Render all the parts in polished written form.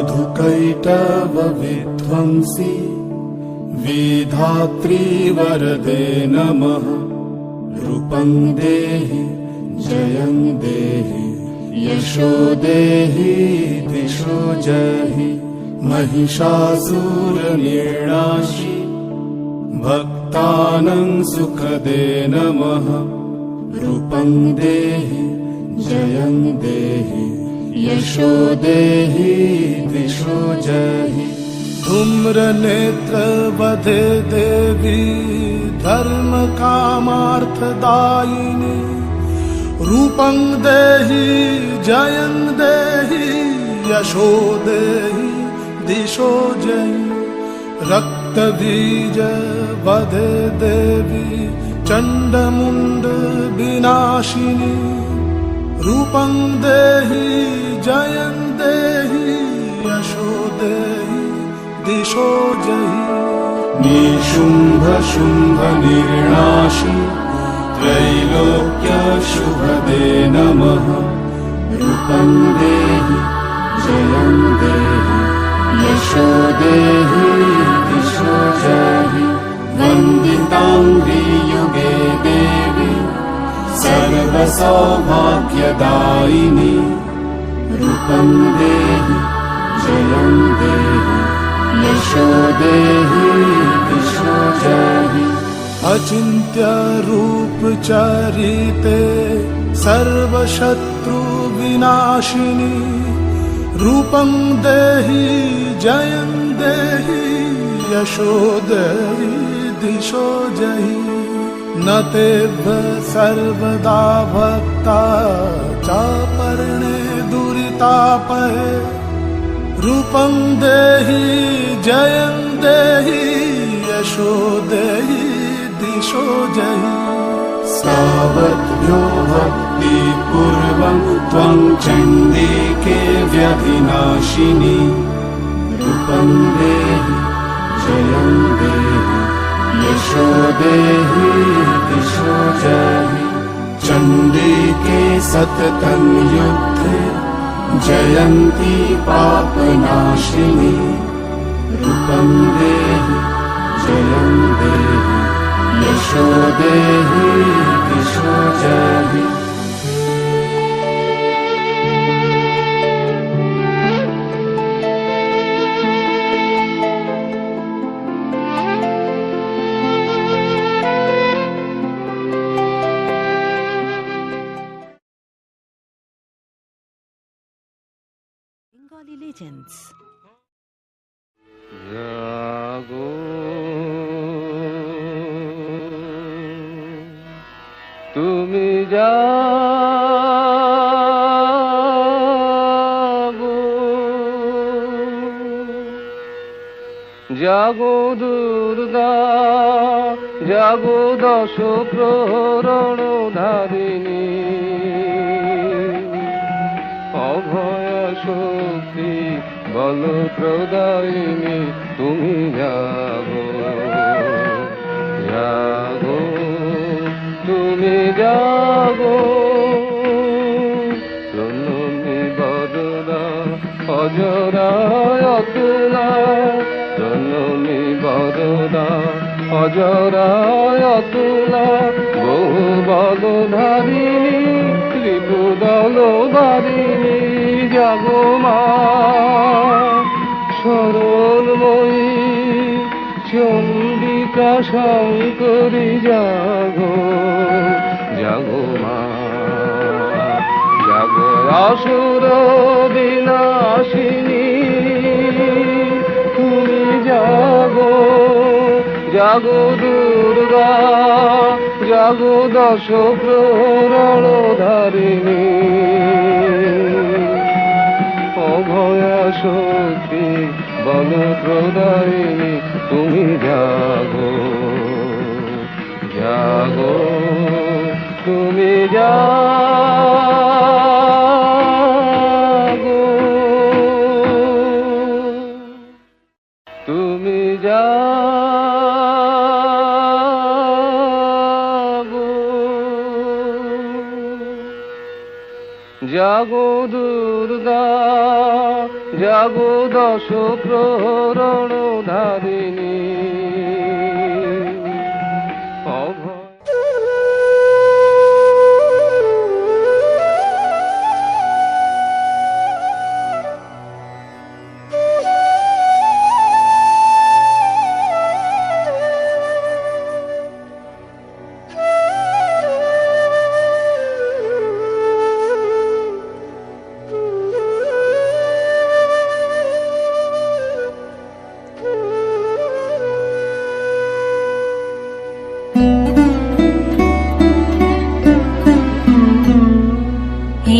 मधुकैटव विध्वंसी विधात्री वरदे नमः। रूपं देहि जयं देहि यशो देहि दिशो जहि। महिषासुरनिर्णाशि भक्तानां सुखदे नमः। रूपं देहि जयं देहि यशो देहि दिशो जहि। धूम्रनेत्र वधे देवी धर्म कामार्थदायिनी। रूपं देहि जयं देहि यशो देहि दिशो जहि। रक्तबीज वधे देवी चण्डमुण्ड विनाशिनी। रूपं देहि जयं देहि यशो देहि दिशो जहि। निशुम्भ शुम्भ निर्णाशि त्रैलोक्य शुभदे नमः। रूपं देहि जयं देहि यशो देहि दिशो जहि। वन्दिताङ्घ्रि युगे देवी सर्वसौभाग्यदायिनी। रूपं देहि जयं देहि यशो देहि दिशो जहि। अचिन्त्य रूप चरिते सर्वशत्रु विनाशिनी। रूपं देहि जयं देहि यशो देहि दिशो जहि। न तेभ्य सर्वदा भक्ता चापर्णे दुरितापहे। रूपं देहि जयं देहि यशो देहि दिशो जहि। सावद्भ्यो भक्तिपूर्वं त्वं चण्डिके व्यधिनाशिनी। रूपं देहि जयं देहि यशो देहि दिशो जहि। चण्डिके सततं युद्धे जयन्ती पापनाशिनी। रूपं देहि जयं देहि यशो देहि दिशो जहि। Bengali legends. জাগো তুমি জাগো জাগো দুর্গা জাগো দশ প্রহরণ ধারিণী। অভয় শক্তি বল প্রদায়িনী তুমি জাগো জাগো তুমি জাগো। প্রণমী বরদা অজরায় অতুলা। প্রণমী বরদা অজরায় অতুলা। বহু বলধারিণী ত্রিপুদল বারিণী। জাগো মা সরলময়ী চণ্ডিকা শঙ্করী। জাগো জাগো মা জাগো আসুর বিনাশিনী। তুমি জাগো জাগো দুর্গা জাগো দশ প্রহরণ ধারিণী। অভয়া শক্তি বল প্রদায়িনী তুমি জাগো জাগো তুমি জাগো তুমি জাগো জাগো দুর্গা জাগো দশ প্রহরণ ধারিণী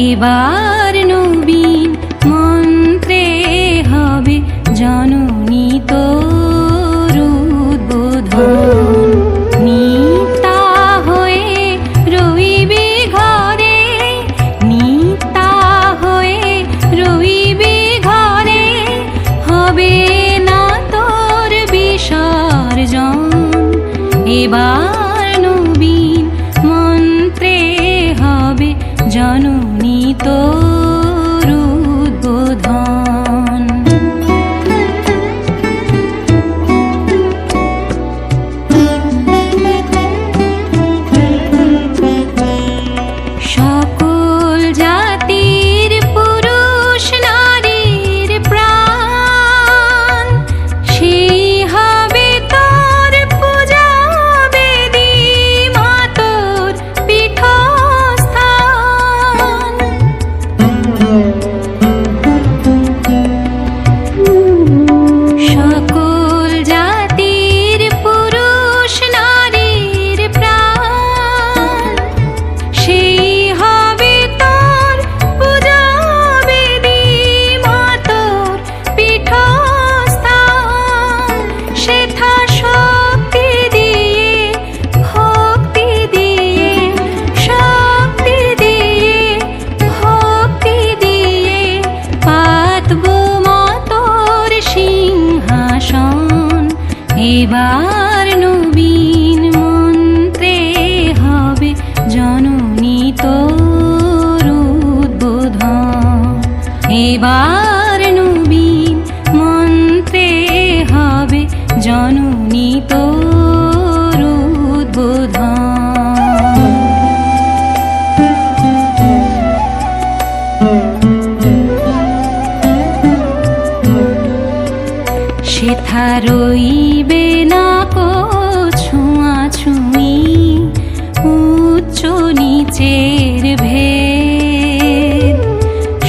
এবার নবীন মন্ত্রে হবে জননী তোর উদ্বোধন। নিতা হয়ে রইবি ঘরে, নিতা হয়ে রইবি ঘরে, হবে না তোর বিসর্জন। এবার নবীন মন্ত্রে হবে জননী তোর উদ্বোধন। সকল জাতির পুরুষ নারীর প্রাণ, সেই হবে তোর পূজা বেদী, মা তোর পীঠস্থান। সকল জাতির পুরুষ নারীর প্রাণ, সেই হবে তোর পূজা বেদী, মা তোর পীঠস্থান। সেথা শক্তি দিয়ে, ভক্তি দিয়ে, শক্তি দিয়ে, ভক্তি দিয়ে পাতব মা তোর সিংহাসন। এবার নবীন মন্ত্রে হবে জননী তোর উদ্বোধন। এবার নবীন মন্ত্রে হবে জননী তোর উদ্বোধন। সেথা রইবে না কো ছোঁয়াছুঁয়ি, উচ্চ নিচের ভেদ।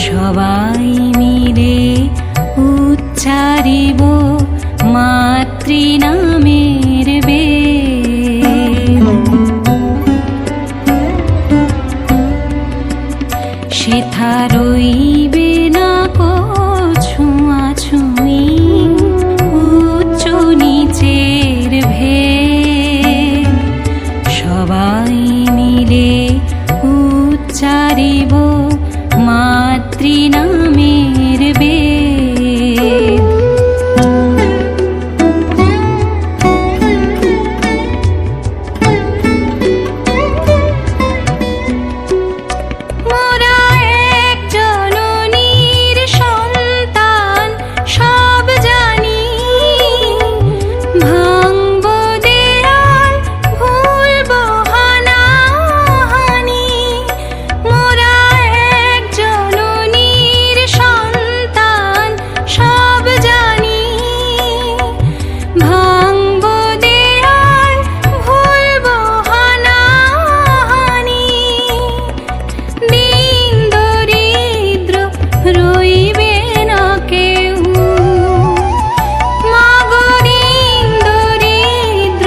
সবাই মিলে উচ্চারিব মাতৃনামের বেদ। সেথা রইবে না কো ছোঁয়াছুঁয়ি, উচ্চ নিচের ভেদ। সবাই মিলে উচ্চারিব মাতৃনামের বেদ। মোরা এক জননীর সন্তান, সব জানি। ভাঙব দেয়াল, ভুলব হানাহানি। মোরা এক জননীর সন্তান, সব জানি। ভাঙব দেয়াল, ভুলব হানাহানি। দিন দরিদ্র রইবে না কেউ, মাগো দিন দরিদ্র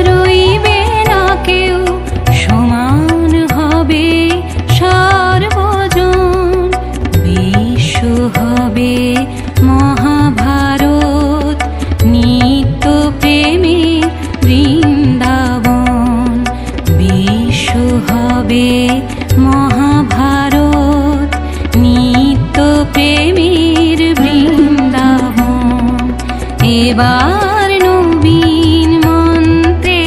রইবে না কেউ। সমান হবে সর্বজন, বিশ্ব হবে মহাভারত, নিত্য প্রেমের বৃন্দাবন। বিশ্ব হবে মহাভারত, নিত্য প্রেমের বৃন্দাবন। এবার নবীন মন্ত্রে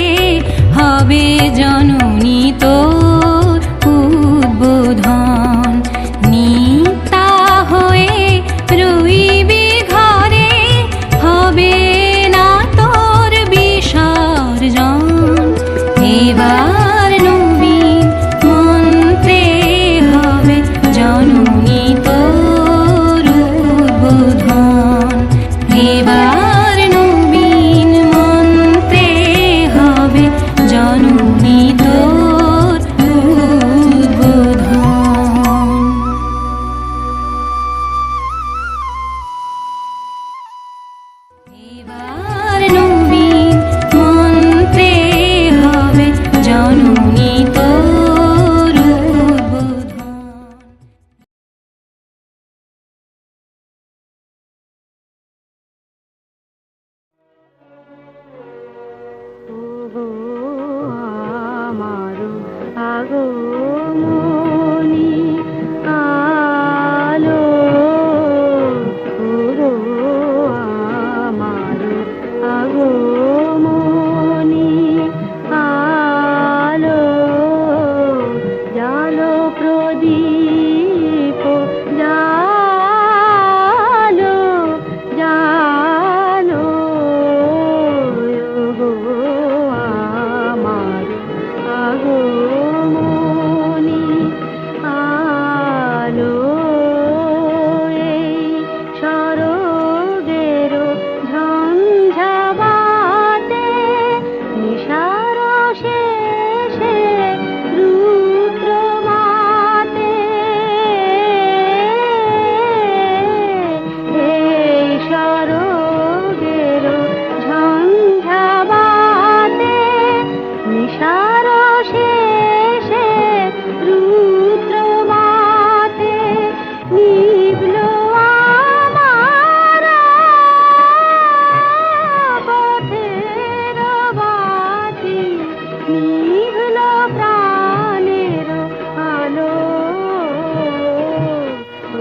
হবে জননী তোর উদ্বোধন। এবার নবীন মন্ত্রে হবে জননী তোর উদ্বোধন। এবার নবীন মন্ত্রে হবে জননী তোর উদ্বোধন। এবার নবীন মন্ত্রে হবে জননী তোর উদ্বোধন। ওগো আমার আগমনী আলো, ওগো আমার আগমনী আলো, জালো প্রদীপ জালো জালো, ওগো আমার আগমনী আলো। এই সরগের ঝঞ্ঝাবাতে নিশার শেষে রুদ্র মাতে, এই সরগের ঝঞ্ঝাবাতে নিশার শেষে রুদ্র মাতে নিভল আমার পথের বাতি, নিভল প্রাণের আলো,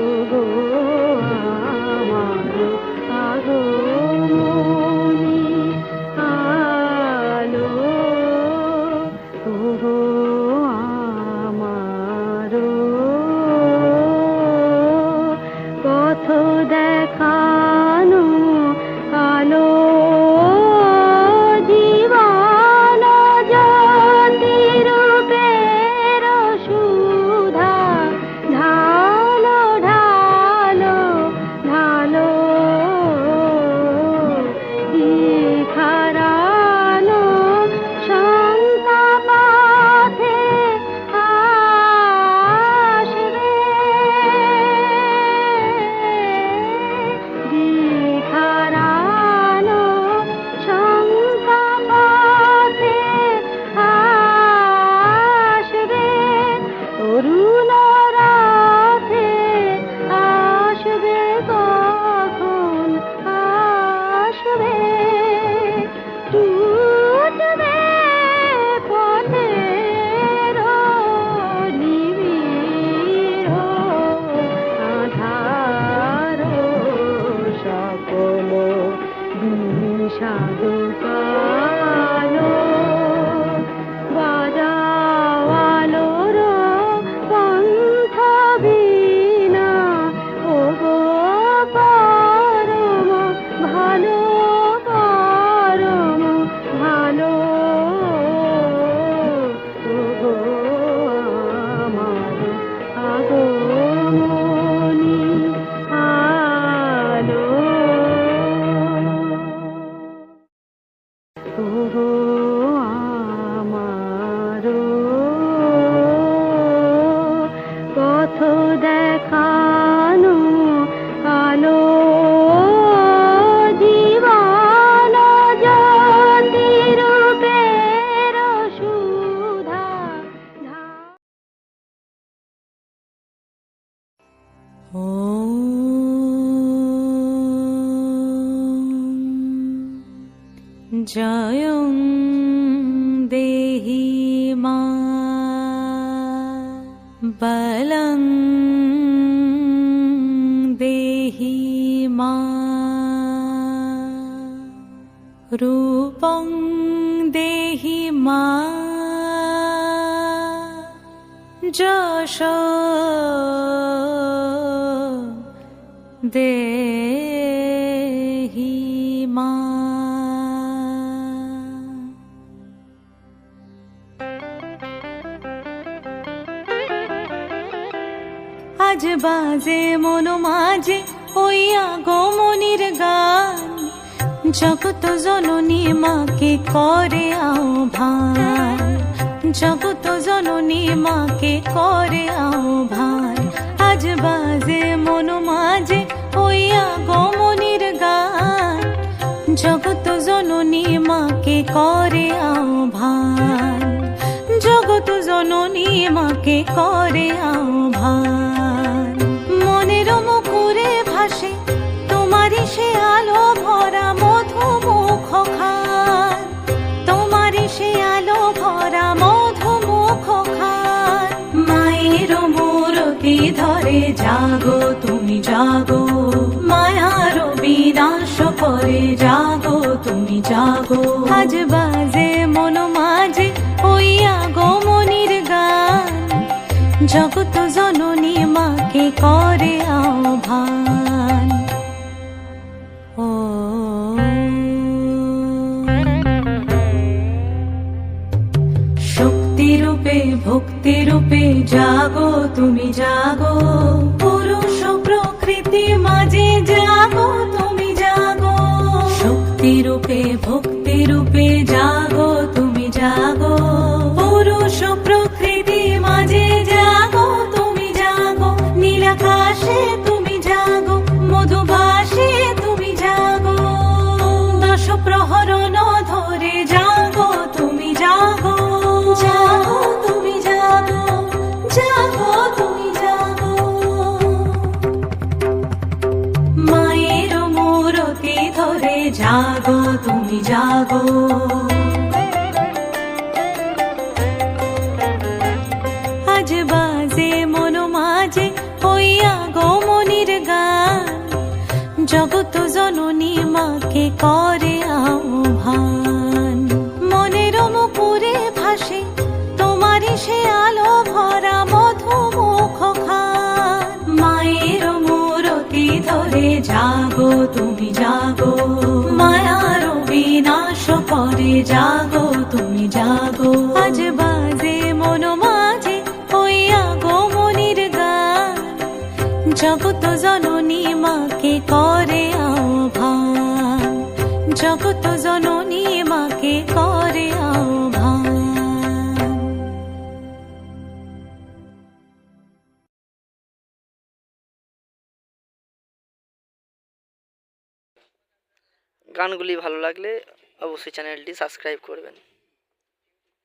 ওগো আমার আগমনী আলো, ওগো আমার পথ দেখানো আলো, জীবন জ্যোতি রূপের সুধা ঢালো ঢালো ঢালো, খারানো শঙ্কা পথে আসবে, খারানো শঙ্কা পথে আসবে, তরুণ রাতে আসবে, কখন আসবে, টুটবে পথের নিবিড় আধার, সকল বিষাদ কালো, বাজাও আলোর কণ্ঠ বীণা, ওগো পরম ভালো পরম ভালো, ওগো আমার আগমনী আলো, ওগো আমার পথ দেখানো আলো, জীবন জ্যোতি রূপের সুধা জয়ং দেহি মা বলং দেহি মা রূপং দেহি মা যশ দেহি মা। আজ বাজে মন মাঝে ওই আগমনীর গান, জগত জননী মাকে করে আহ্বান, জগত জননী মাকে করে আহ্বান। আজ বাজে মন মাঝে ওই আগমনীর গান, জগত জননী মাকে করে আহ্বান, জগত জননী মাকে করে আহ্বান। মনের মুখরে ভাসে তোমারই সে আলো ভরা মধুমুখ খান, তোমারই সে আলো ভরা মধুমুখ খান। মায়ের মূরতি ধরে জাগো তুমি জাগো, মায়ার বিনাশ করে জাগো তুমি জাগো। আজ বাজে মন মাঝে ওই আগমনীর গান, জগত জননী মাকে করে আহ্বান। ও শক্তি রূপে ভক্তি রূপে জাগো তুমি জাগো, পুরুষ প্রকৃতি মাঝে জাগো তুমি জাগো। শক্তি রূপে ভক্তি রূপে জাগো তুমি জাগো, পুরুষ প্রকৃতি মাঝে জাগো তুমি জাগো। নীলাকাশে তুমি জাগো, মধুবাসে তুমি জাগো, দশ প্রহরণ ধরে জাগো তুমি জাগো, জাগো তুমি জাগো, জাগো তুমি জাগো। মায়ের মূরতি ধরে জাগো তুমি জাগো। আজ বাজে মন মাঝে ওই আগমনীর গান, জগত জননী মাকে করে আহ্বান। মনের মুখরে ভাসে তোমারই সে আলো ভরা মধুমুখ খান। মায়ের মূরতি ধরে জাগো তুমি জাগো, মায়ার বিনাশ করে জাগো তুমি জাগো। আজ বাজে মন মাঝে ওই আগমনীর গান, জগত জননী মাকে করে আহ্বান, জগত জননী মাকে করে আহ্বান। গানগুলি ভালো লাগলে অবশ্যই চ্যানেলটি সাবস্ক্রাইব করবেন।